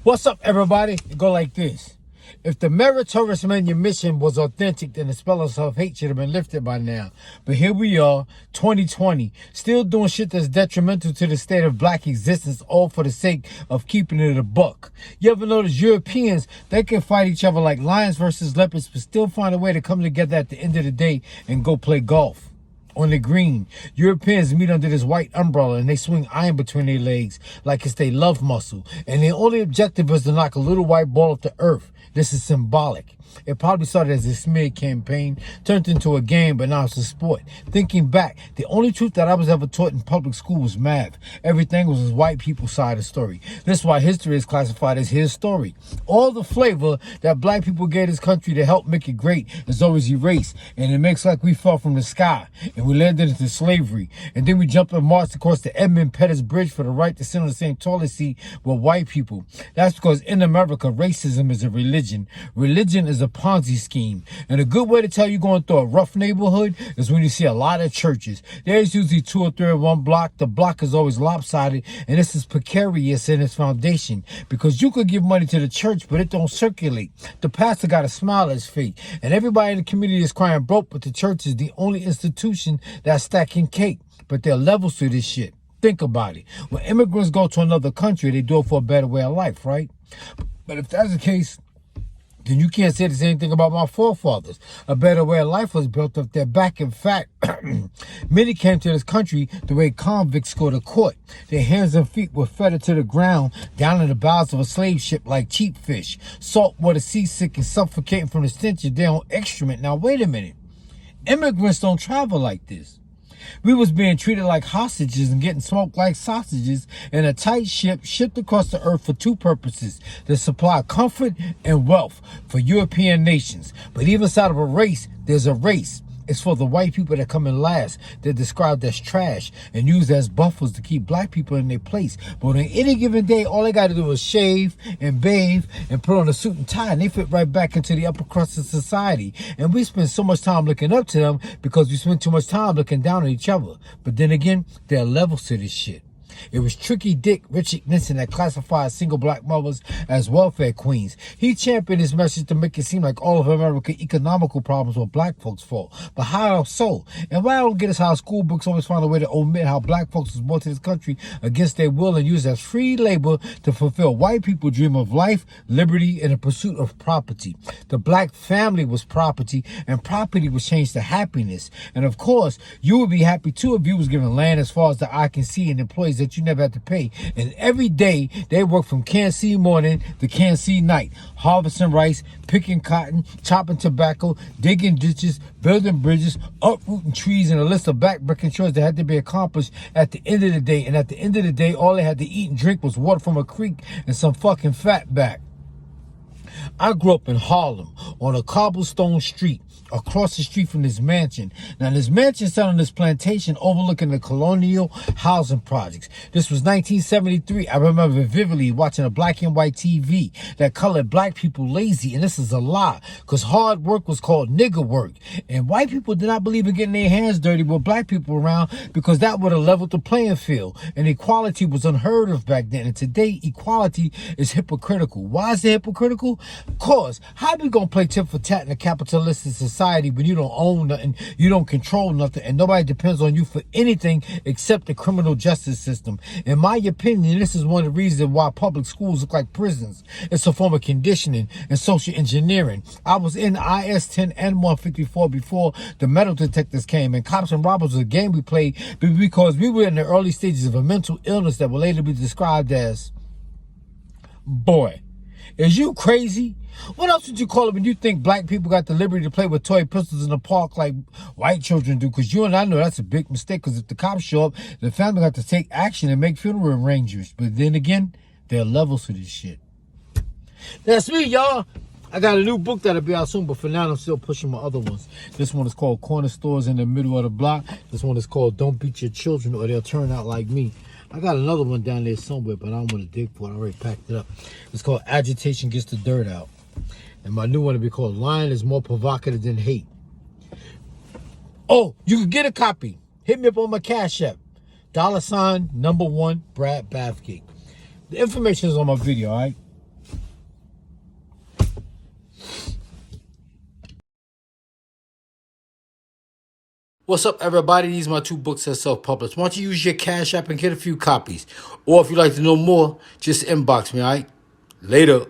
What's up, everybody? It go like this. If the meritorious manumission was authentic, then the spell of self-hate should have been lifted by now. But here we are, 2020, still doing shit that's detrimental to the state of black existence, all for the sake of keeping it a buck. You ever notice Europeans, they can fight each other like lions versus leopards, but still find a way to come together at the end of the day and go play golf on the green. Europeans meet under this white umbrella and they swing iron between their legs like it's their love muscle. And their only objective is to knock a little white ball off the earth. This is symbolic. It probably started as a smear campaign, turned into a game, but now it's a sport. Thinking back, the only truth that I was ever taught in public school was math. Everything was white people's side of the story. That's why history is classified as his story. All the flavor that black people gave this country to help make it great is always erased. And it makes like we fell from the sky and we landed into slavery. And then we jumped and marched across the Edmund Pettus Bridge for the right to sit on the same toilet seat with white people. That's because in America, racism is a religion. Religion is a Ponzi scheme. And a good way to tell you going through a rough neighborhood is when you see a lot of churches. There's usually 2 or 3 in one block. The block is always lopsided, and this is precarious in its foundation because you could give money to the church, but it don't circulate. The pastor got a smile at his face, and everybody in the community is crying broke, but the church is the only institution that's stacking cake. But there are levels to this shit. Think about it. When immigrants go to another country, they do it for a better way of life, right? But if that's the case, then you can't say the same thing about my forefathers. A better way of life was built up their back. In fact, many came to this country the way convicts go to court. Their hands and feet were fettered to the ground down in the bowels of a slave ship like cheap fish. Saltwater seasick and suffocating from the stench of their own excrement. Now, wait a minute. Immigrants don't travel like this. We was being treated like hostages and getting smoked like sausages in a tight ship shipped across the earth for 2 purposes: to supply comfort and wealth for European nations. But even inside of a race, there's a race. It's for the white people that come in last. They're described as trash and used as buffers to keep black people in their place. But on any given day, all they got to do is shave and bathe and put on a suit and tie, and they fit right back into the upper crust of society. And we spend so much time looking up to them because we spend too much time looking down at each other. But then again, there are levels to this shit. It was Tricky Dick Richard Nixon that classified single black mothers as welfare queens. He championed his message to make it seem like all of America's economical problems were black folks' fault. But how so? And what I don't get is how school books always find a way to omit how black folks was brought to this country against their will and used as free labor to fulfill white people's dream of life, liberty, and the pursuit of property. The black family was property, and property was changed to happiness. And of course, you would be happy too if you was given land as far as the eye can see and employees that you never had to pay. And every day they work from can't see morning to can't see night, harvesting rice, picking cotton, chopping tobacco, digging ditches, building bridges, uprooting trees, and a list of backbreaking chores that had to be accomplished at the end of the day. And at the end of the day, all they had to eat and drink was water from a creek and some fucking fatback. I grew up in Harlem on a cobblestone street across the street from this mansion. Now, this mansion sat on this plantation overlooking the colonial housing projects. This was 1973. I remember vividly watching a black and white TV that colored black people lazy. And this is a lie, because hard work was called nigger work. And white people did not believe in getting their hands dirty with black people around because that would have leveled the playing field. And equality was unheard of back then. And today, equality is hypocritical. Why is it hypocritical? Cause how we gonna play tit for tat in a capitalistic society when you don't own nothing, you don't control nothing, and nobody depends on you for anything except the criminal justice system? In my opinion, this is one of the reasons why public schools look like prisons. It's a form of conditioning and social engineering. I was in IS-10 and 154 before the metal detectors came, and Cops and Robbers was a game we played because we were in the early stages of a mental illness that will later be described as, boy, is you crazy? What else would you call it when you think black people got the liberty to play with toy pistols in the park like white children do? Because you and I know that's a big mistake, because if the cops show up, the family got to take action and make funeral arrangements. But then again, there are levels to this shit. That's me, y'all. I got a new book that'll be out soon, but for now, I'm still pushing my other ones. This one is called Corner Stores in the Middle of the Block. This one is called Don't Beat Your Children or They'll Turn Out Like Me. I got another one down there somewhere, but I don't want to dig for it. I already packed it up. It's called Agitation Gets the Dirt Out. And my new one will be called Lying is More Provocative Than Hate. Oh, you can get a copy. Hit me up on my Cash App. $1 Brad Bathgate. The information is on my video, all right? What's up, everybody? These are my two books that self-published. Why don't you use your Cash App and get a few copies? Or if you'd like to know more, just inbox me, all right? Later.